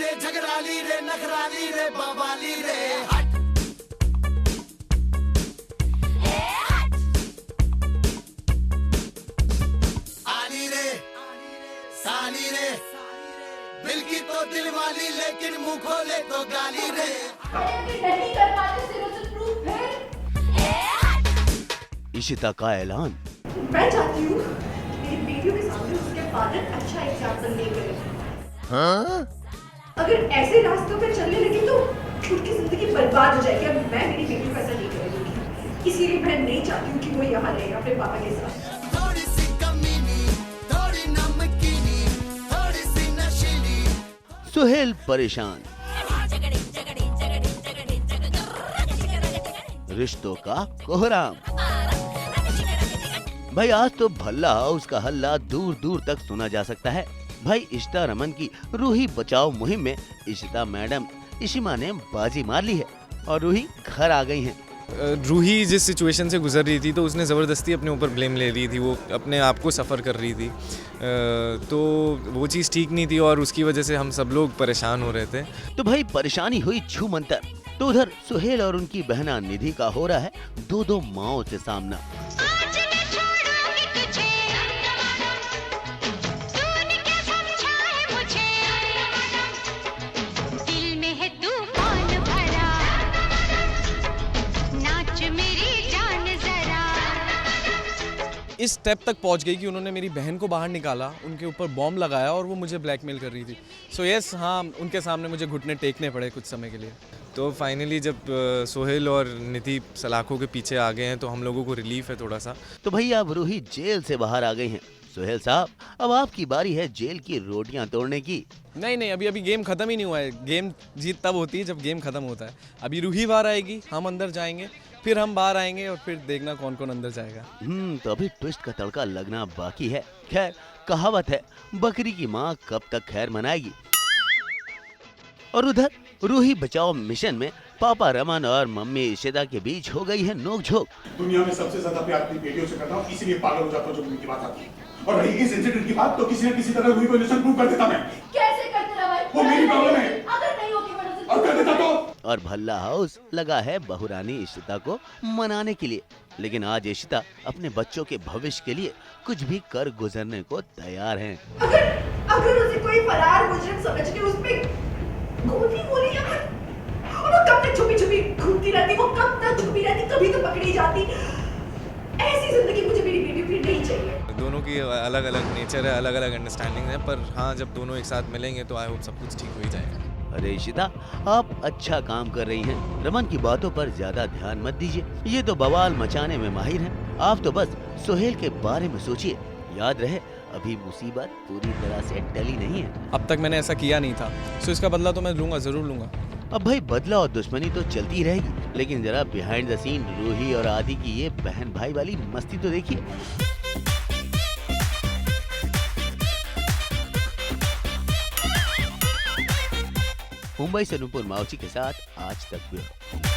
रे झगड़ाली रे नखराली रे बवाली रे हट आली रे साली रे दिल की तो दिल वाली लेकिन मुंह खोले तो गाली रे नहीं कर पाते सिरों से प्रूफ है। इशिता का ऐलान। मैं चाहती हूँ मेरी बेटियों के सामने उसके फादर अच्छा एग्जाम्पल नहीं करे। हाँ? अगर ऐसे रास्तों पे चलने लगे तो उनकी जिंदगी बर्बाद हो जाएगी। अब मैं मेरी बेटियों को ऐसा नहीं करूँगी, इसीलिए मैं नहीं चाहती हूँ कि वो यहाँ रहे अपने पापा के साथ। थोड़ी सी कमीनी थोड़ी नमकीनी थोड़ी सी नशीली। सुहेल परेशान। रिश्तों का कोहराम। भाई आज तो भल्ला हाउस का हल्ला दूर दूर तक सुना जा सकता है। भाई इशिता रमन की रूही बचाओ मुहिम में इशिता मैडम इशिमा ने बाजी मार ली है और रूही घर आ गई हैं। रूही जिस सिचुएशन से गुजर रही थी तो उसने ज़बरदस्ती अपने ऊपर ब्लेम ले रही थी, वो अपने आप को सफ़र कर रही थी, तो वो चीज़ ठीक नहीं थी और उसकी वजह से हम सब लोग परेशान हो रहे थे। तो भाई परेशानी हुई छू मंतर। तो उधर सुहेल और उनकी बहना निधि का हो रहा है दो माओं से सामना। इस स्टेप तक पहुंच गई कि उन्होंने मेरी बहन को बाहर निकाला, उनके ऊपर बॉम्ब लगाया और वो मुझे ब्लैकमेल कर रही थी। सो यस, हाँ, उनके सामने मुझे घुटने टेकने पड़े कुछ समय के लिए। तो फाइनली जब सोहेल और निधि सलाखों के पीछे आ गए हैं तो हम लोगों को रिलीफ है थोड़ा सा। तो भैया अब रूही जेल से बाहर आ गई हैं। सुहेल साहब अब आपकी बारी है जेल की रोटियां तोड़ने की। नहीं, अभी गेम खत्म ही नहीं हुआ है। गेम जीत तब होती है जब गेम खत्म होता है। अभी रूही बाहर आएगी, हम अंदर जाएंगे, फिर हम बाहर आएंगे और फिर देखना कौन कौन अंदर जाएगा। तो अभी ट्विस्ट का तड़का लगना बाकी है। खैर कहावत है बकरी की माँ कब तक खैर मनाएगी। और उधर रूही बचाओ मिशन में पापा रमन और मम्मी इशिता के बीच हो गई है नोकझोंक। दुनिया में सबसे ज्यादा प्यार अपनी बेटियों से करता हूँ, इसीलिए पागल हो जाता हूँ जब उनकी बात आती है। और रही इस इंसिडेंट की बात तो किसी न किसी तरह रूही को इनोसेंट प्रूव कर देता मैं। कैसे करते रहा भाई? वो मेरी प्रॉब्लम है। अगर नहीं होती मैं और कर देता तो। और भल्ला हाउस लगा है बहुरानी इशिता को मनाने के लिए। लेकिन आज इशिता अपने बच्चों के भविष्य के लिए कुछ भी कर गुजरने को तैयार हैं। अगर उसे कोई फरार मुजरिम समझ के उस पे गोली यार, और वो कब तक छुपी घूमती रहती, वो कब तक छुपी रहती, कभी तो पकड़ी जाती। ऐसी जिंदगी मुझे मेरी बेटी फिर नहीं चाहिए। दोनों की अलग अलग नेचर है, अलग अलग अंडरस्टैंडिंग है, पर हाँ जब दोनों एक साथ मिलेंगे तो आई होप सब कुछ ठीक हो ही जाएगा। अरे इशिता आप अच्छा काम कर रही हैं। रमन की बातों पर ज्यादा ध्यान मत दीजिए, ये तो बवाल मचाने में माहिर हैं। आप तो बस सुहेल के बारे में सोचिए। याद रहे अभी मुसीबत पूरी तरह से टली नहीं है। अब तक मैंने ऐसा किया नहीं था, सो इसका बदला तो मैं लूंगा, जरूर लूंगा। अब भाई बदला और दुश्मनी तो चलती रहेगी, लेकिन जरा बिहाइंड द सीन रूही और आदि की ये बहन भाई वाली मस्ती तो देखिए। मुंबई से नुपुर मावची के साथ आज तक ब्यूरो।